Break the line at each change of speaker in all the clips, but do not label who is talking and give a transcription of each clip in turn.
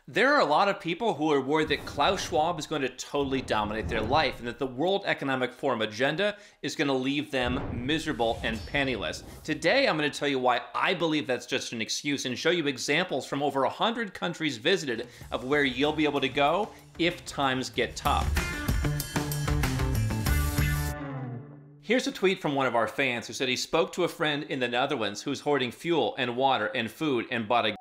There are a lot of people who are worried that Klaus Schwab is going to totally dominate their life and that the World Economic Forum agenda is going to leave them miserable and penniless. Today, I'm going to tell you why I believe that's just an excuse and show you examples from over 100 countries visited of where you'll be able to go if times get tough. Here's a tweet from one of our fans who said he spoke to a friend in the Netherlands who's hoarding fuel and water and food and bought a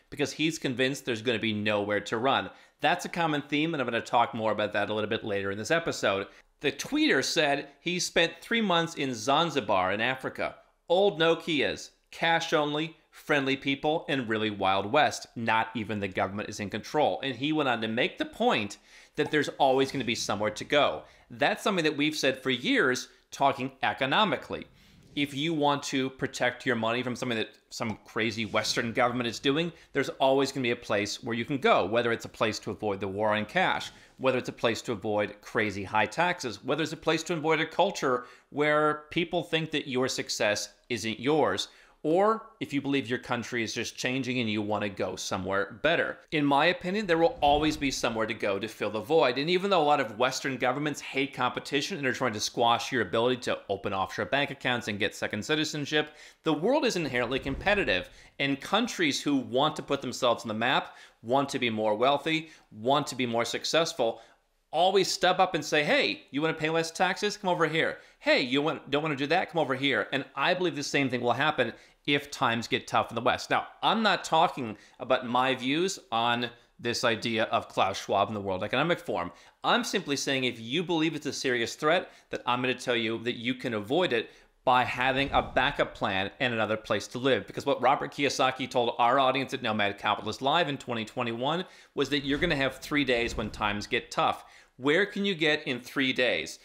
because he's convinced there's going to be nowhere to run. That's a common theme, and I'm going to talk more about that a little bit later in this episode. The tweeter said he spent 3 months in Zanzibar in Africa. Old Nokias, cash only, friendly people, and really Wild West. Not even the government is in control. And he went on to make the point that there's always going to be somewhere to go. That's something that we've said for years, talking economically. If you want to protect your money from something that some crazy Western government is doing, there's always going to be a place where you can go, whether it's a place to avoid the war on cash, whether it's a place to avoid crazy high taxes, whether it's a place to avoid a culture where people think that your success isn't yours, or if you believe your country is just changing and you want to go somewhere better. In my opinion, there will always be somewhere to go to fill the void. And even though a lot of Western governments hate competition and are trying to squash your ability to open offshore bank accounts and get second citizenship, the world is inherently competitive. And countries who want to put themselves on the map, want to be more wealthy, want to be more successful, always step up and say, hey, you want to pay less taxes? Come over here. Hey, don't want to do that? Come over here. And I believe the same thing will happen if times get tough in the West. Now, I'm not talking about my views on this idea of Klaus Schwab and the World Economic Forum. I'm simply saying if you believe it's a serious threat, that I'm going to tell you that you can avoid it by having a backup plan and another place to live. Because what Robert Kiyosaki told our audience at Nomad Capitalist Live in 2021 was that you're going to have 3 days when times get tough. Where can you get in 3 days?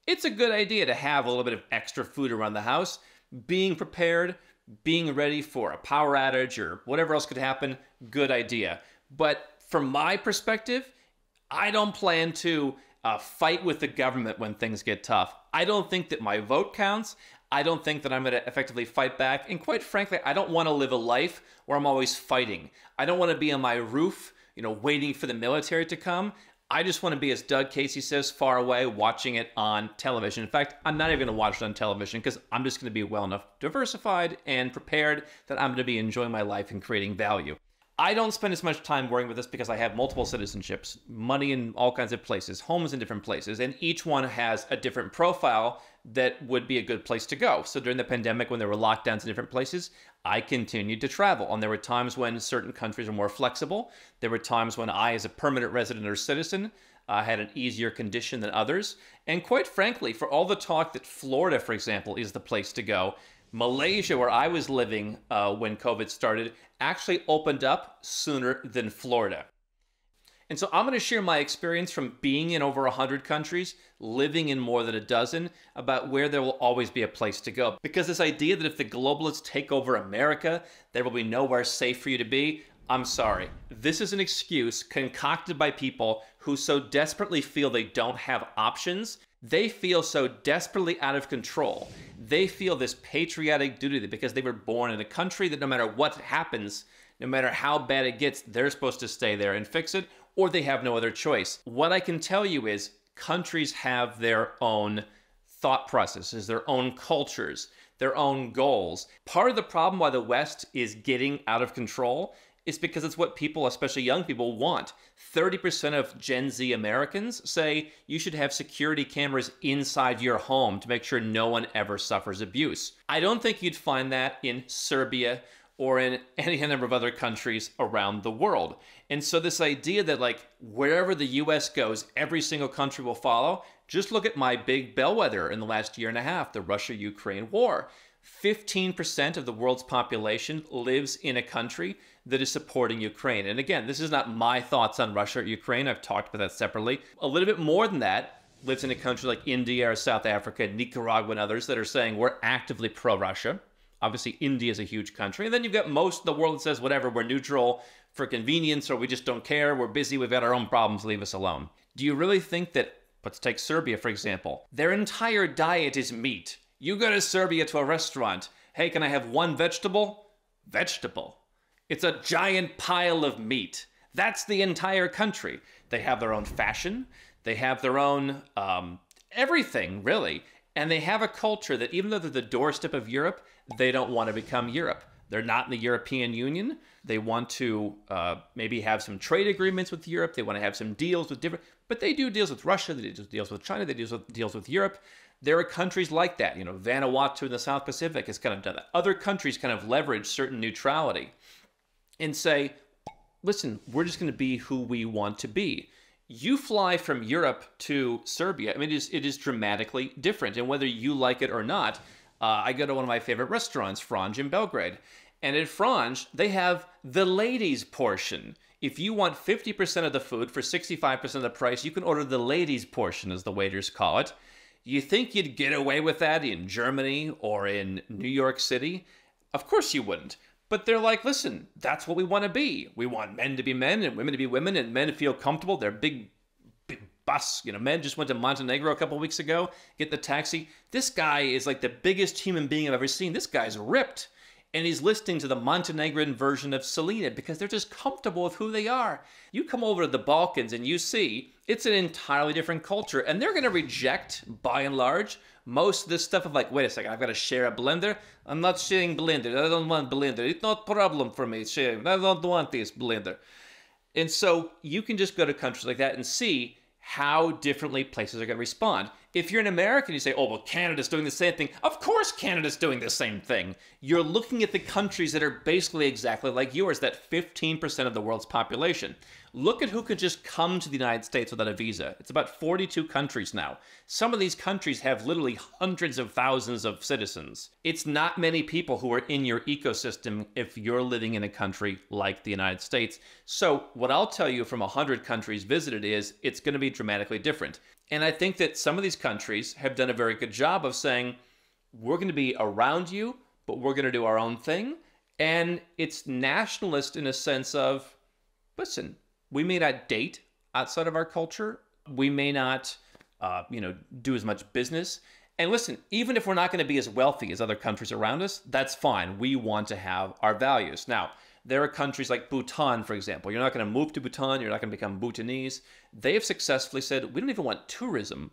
It's a good idea to have a little bit of extra food around the house, being prepared, being ready for a power outage or whatever else could happen, good idea. But from my perspective, I don't plan to fight with the government when things get tough. I don't think that my vote counts. I don't think that I'm going to effectively fight back. And quite frankly, I don't want to live a life where I'm always fighting. I don't want to be on my roof, waiting for the military to come. I just want to be, as Doug Casey says, far away, watching it on television. In fact, I'm not even going to watch it on television because I'm just going to be well enough diversified and prepared that I'm going to be enjoying my life and creating value. I don't spend as much time worrying with this because I have multiple citizenships, money in all kinds of places, homes in different places, and each one has a different profile that would be a good place to go. So during the pandemic, when there were lockdowns in different places, I continued to travel. And there were times when certain countries were more flexible. There were times when I, as a permanent resident or citizen, had an easier condition than others. And quite frankly, for all the talk that Florida, for example, is the place to go, Malaysia, where I was living when COVID started, actually opened up sooner than Florida. And so I'm going to share my experience from being in over 100 countries, living in more than a dozen, about where there will always be a place to go. Because this idea that if the globalists take over America, there will be nowhere safe for you to be, I'm sorry. This is an excuse concocted by people who so desperately feel they don't have options. They feel so desperately out of control. They feel this patriotic duty because they were born in a country that no matter what happens, no matter how bad it gets, they're supposed to stay there and fix it, or they have no other choice. What I can tell you is countries have their own thought processes, their own cultures, their own goals. Part of the problem why the West is getting out of control is because it's what people, especially young people, want. 30% of Gen Z Americans say you should have security cameras inside your home to make sure no one ever suffers abuse. I don't think you'd find that in Serbia or in any number of other countries around the world. And so this idea that wherever the US goes, every single country will follow, just look at my big bellwether in the last year and a half, the Russia-Ukraine war. 15% of the world's population lives in a country that is supporting Ukraine. And again, this is not my thoughts on Russia or Ukraine. I've talked about that separately. A little bit more than that lives in a country like India or South Africa, Nicaragua, and others that are saying we're actively pro-Russia. Obviously, India is a huge country. And then you've got most of the world that says, whatever, we're neutral for convenience, or we just don't care. We're busy. We've got our own problems. Leave us alone. Do you really think that, let's take Serbia, for example, their entire diet is meat? You go to Serbia to a restaurant. Hey, can I have one vegetable? Vegetable. It's a giant pile of meat. That's the entire country. They have their own fashion. They have their own everything, really. And they have a culture that even though they're the doorstep of Europe, they don't want to become Europe. They're not in the European Union. They want to maybe have some trade agreements with Europe. They want to have some deals with different, but they do deals with Russia. They do deals with China. They do deals with Europe. There are countries like that. You know, Vanuatu in the South Pacific has kind of done that. Other countries kind of leverage certain neutrality and say, listen, we're just going to be who we want to be. You fly from Europe to Serbia. I mean, it is dramatically different. And whether you like it or not, I go to one of my favorite restaurants, Franj in Belgrade. And at Franj, they have the ladies' portion. If you want 50% of the food for 65% of the price, you can order the ladies' portion, as the waiters call it. You think you'd get away with that in Germany or in New York City? Of course you wouldn't. But they're like, listen, that's what we want to be. We want men to be men and women to be women and men to feel comfortable. They're big bus. You know, men just went to Montenegro a couple of weeks ago, get the taxi. This guy is like the biggest human being I've ever seen. This guy's ripped. And he's listening to the Montenegrin version of Selena because they're just comfortable with who they are. You come over to the Balkans and you see it's an entirely different culture. And they're going to reject, by and large, most of this stuff of like, wait a second, I've got to share a blender. I'm not sharing blender. I don't want blender. It's not a problem for me sharing. I don't want this blender. And so you can just go to countries like that and see how differently places are going to respond. If you're an American, you say, oh, well, Canada's doing the same thing. Of course Canada's doing the same thing. You're looking at the countries that are basically exactly like yours, that 15% of the world's population. Look at who could just come to the United States without a visa. It's about 42 countries now. Some of these countries have literally hundreds of thousands of citizens. It's not many people who are in your ecosystem if you're living in a country like the United States. So what I'll tell you from 100 countries visited is it's going to be dramatically different. And I think that some of these countries have done a very good job of saying, we're going to be around you, but we're going to do our own thing. And it's nationalist in a sense of, listen, we may not date outside of our culture. We may not, do as much business. And listen, even if we're not going to be as wealthy as other countries around us, that's fine. We want to have our values. Now, there are countries like Bhutan, for example. You're not going to move to Bhutan. You're not going to become Bhutanese. They have successfully said, we don't even want tourism.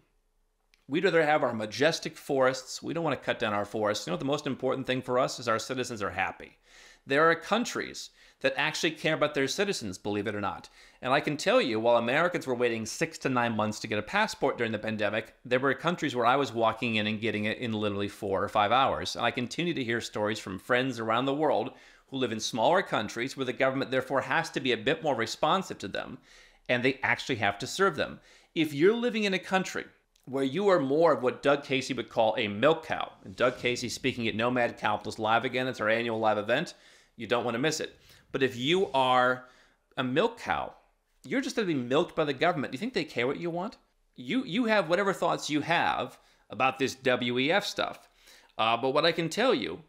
We'd rather have our majestic forests. We don't want to cut down our forests. You know what the most important thing for us is our citizens are happy. There are countries that actually care about their citizens, believe it or not. And I can tell you, while Americans were waiting 6 to 9 months to get a passport during the pandemic, there were countries where I was walking in and getting it in literally 4 or 5 hours. And I continue to hear stories from friends around the world who live in smaller countries where the government therefore has to be a bit more responsive to them, and they actually have to serve them. If you're living in a country where you are more of what Doug Casey would call a milk cow, and Doug Casey speaking at Nomad Capitalist Live again, it's our annual live event, you don't want to miss it. But if you are a milk cow, you're just going to be milked by the government. Do you think they care what you want? You have whatever thoughts you have about this WEF stuff. But what I can tell you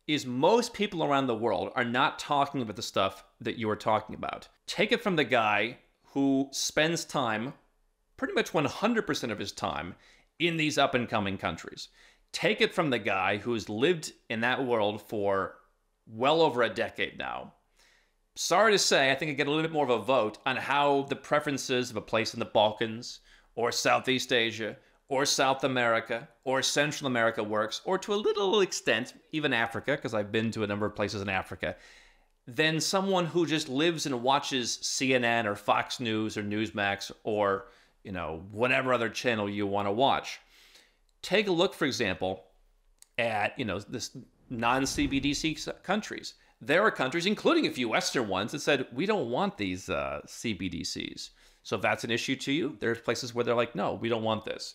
is most people around the world are not talking about the stuff that you are talking about. Take it from the guy who spends time, pretty much 100% of his time, in these up-and-coming countries. Take it from the guy who's lived in that world for well over a decade now. Sorry to say, I think I get a little bit more of a vote on how the preferences of a place in the Balkans, or Southeast Asia, or South America, or Central America works, or to a little extent, even Africa, because I've been to a number of places in Africa, than someone who just lives and watches CNN or Fox News or Newsmax or, whatever other channel you want to watch. Take a look, for example, at, this non-CBDC countries. There are countries, including a few Western ones, that said, we don't want these CBDCs. So if that's an issue to you, there's places where they're like, no, we don't want this.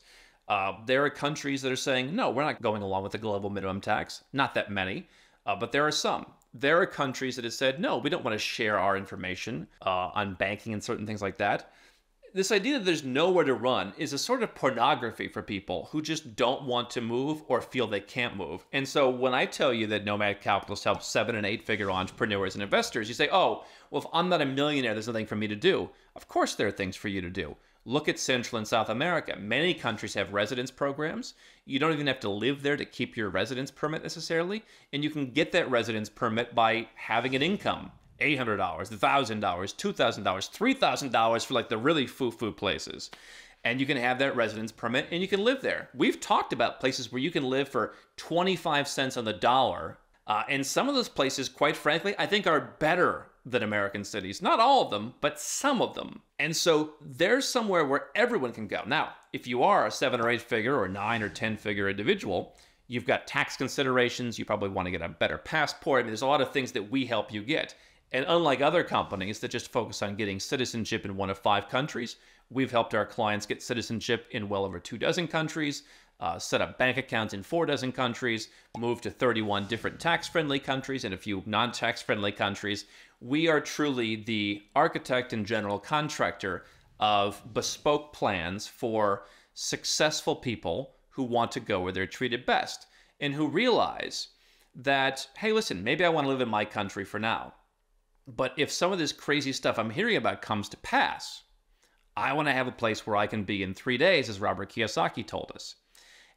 There are countries that are saying, no, we're not going along with the global minimum tax. Not that many, but there are some. There are countries that have said, no, we don't want to share our information on banking and certain things like that. This idea that there's nowhere to run is a sort of pornography for people who just don't want to move or feel they can't move. And so when I tell you that Nomad Capitalist helps 7- and 8-figure entrepreneurs and investors, you say, oh, well, if I'm not a millionaire, there's nothing for me to do. Of course there are things for you to do. Look at Central and South America. Many countries have residence programs. You don't even have to live there to keep your residence permit necessarily. And you can get that residence permit by having an income. $800, $1,000, $2,000, $3,000 for like the really foo-foo places. And you can have that residence permit and you can live there. We've talked about places where you can live for 25 cents on the dollar. And some of those places, quite frankly, I think are better than American cities. Not all of them, but some of them. And so there's somewhere where everyone can go. Now, if you are a 7 or 8 figure or 9 or 10 figure individual, you've got tax considerations. You probably want to get a better passport. I mean, there's a lot of things that we help you get. And unlike other companies that just focus on getting citizenship in 1 of 5 countries, we've helped our clients get citizenship in well over 24 countries, set up bank accounts in 40 countries, move to 31 different tax-friendly countries and a few non-tax-friendly countries. We are truly the architect and general contractor of bespoke plans for successful people who want to go where they're treated best and who realize that, hey, listen, maybe I want to live in my country for now. But if some of this crazy stuff I'm hearing about comes to pass, I want to have a place where I can be in 3 days, as Robert Kiyosaki told us.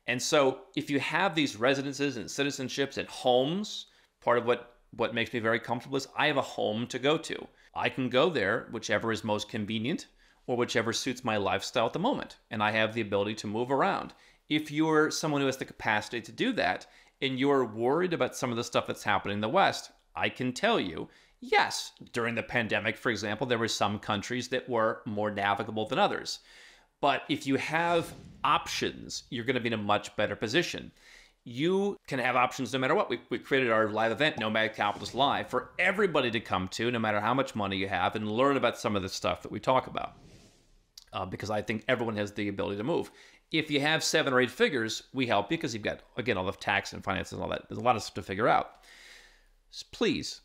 And so if you have these residences and citizenships and homes, part of what makes me very comfortable is I have a home to go to. I can go there, whichever is most convenient or whichever suits my lifestyle at the moment. And I have the ability to move around. If you're someone who has the capacity to do that and you're worried about some of the stuff that's happening in the West, I can tell you, yes, during the pandemic, for example, there were some countries that were more navigable than others. But if you have options, you're going to be in a much better position. You can have options no matter what. We created our live event, Nomad Capitalist Live, for everybody to come to, no matter how much money you have, and learn about some of the stuff that we talk about. Because I think everyone has the ability to move. If you have 7 or 8 figures, we help you because you've got, again, all the tax and finances and all that. There's a lot of stuff to figure out. So please,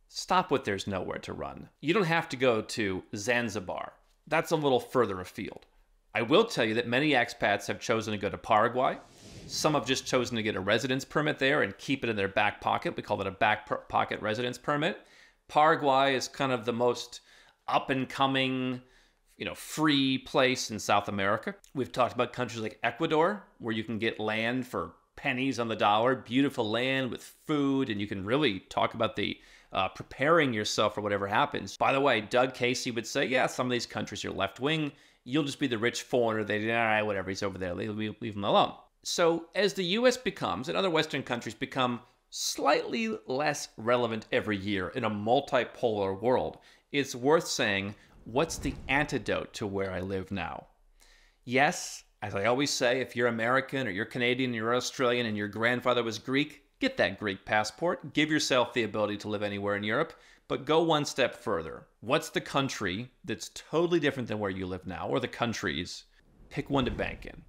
stop with there's nowhere to run. You don't have to go to Zanzibar. That's a little further afield. I will tell you that many expats have chosen to go to Paraguay. Some have just chosen to get a residence permit there and keep it in their back pocket. We call it a back pocket residence permit. Paraguay is kind of the most up-and-coming, free place in South America. We've talked about countries like Ecuador, where you can get land for pennies on the dollar, beautiful land with food, and you can really talk about the preparing yourself for whatever happens. By the way, Doug Casey would say, yeah, some of these countries are left-wing. You'll just be the rich foreigner. They all right, whatever, he's over there. Leave him alone. So as the U.S. becomes, and other Western countries become slightly less relevant every year in a multipolar world, it's worth saying, what's the antidote to where I live now? Yes, as I always say, if you're American or you're Canadian, or you're Australian, and your grandfather was Greek, get that Greek passport. Give yourself the ability to live anywhere in Europe, but go one step further. What's the country that's totally different than where you live now, or the countries? Pick one to bank in.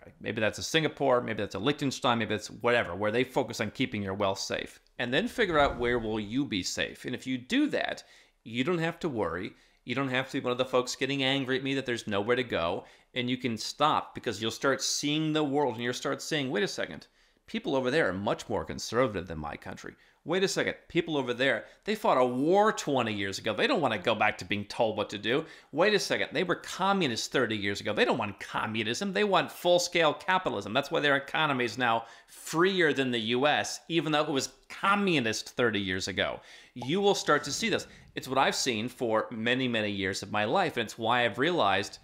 Okay? Maybe that's a Singapore, maybe that's a Liechtenstein, maybe that's whatever, where they focus on keeping your wealth safe. And then figure out where will you be safe. And if you do that, you don't have to worry. You don't have to be one of the folks getting angry at me that there's nowhere to go. And you can stop because you'll start seeing the world and you'll start saying, wait a second, people over there are much more conservative than my country. Wait a second, people over there, they fought a war 20 years ago. They don't want to go back to being told what to do. Wait a second, they were communists 30 years ago. They don't want communism. They want full-scale capitalism. That's why their economy is now freer than the U.S., even though it was communist 30 years ago. You will start to see this. It's what I've seen for many, many years of my life, and it's why I've realized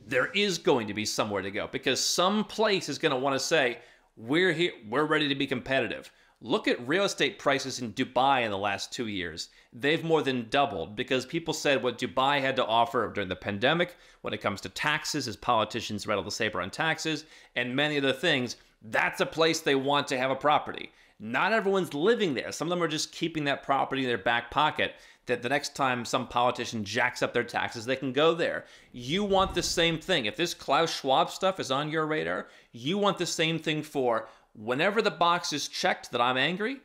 there is going to be somewhere to go, because some place is going to want to say, we're here, we're ready to be competitive. Look at real estate prices in Dubai in the last 2 years. They've more than doubled because people said what Dubai had to offer during the pandemic when it comes to taxes, as politicians rattle the saber on taxes, and many other things, that's a place they want to have a property. Not everyone's living there. Some of them are just keeping that property in their back pocket, that the next time some politician jacks up their taxes, they can go there. You want the same thing. If this Klaus Schwab stuff is on your radar, you want the same thing for whenever the box is checked that I'm angry,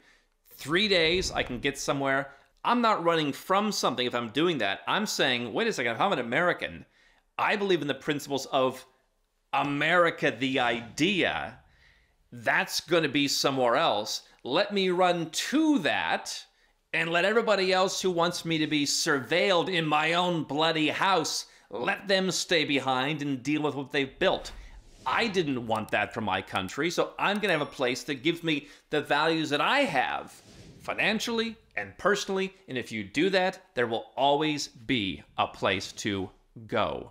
3 days, I can get somewhere. I'm not running from something if I'm doing that. I'm saying, wait a second, if I'm an American, I believe in the principles of America, the idea. That's going to be somewhere else. Let me run to that and let everybody else who wants me to be surveilled in my own bloody house, let them stay behind and deal with what they've built. I didn't want that for my country, so I'm going to have a place that gives me the values that I have, financially, and personally. And if you do that, there will always be a place to go.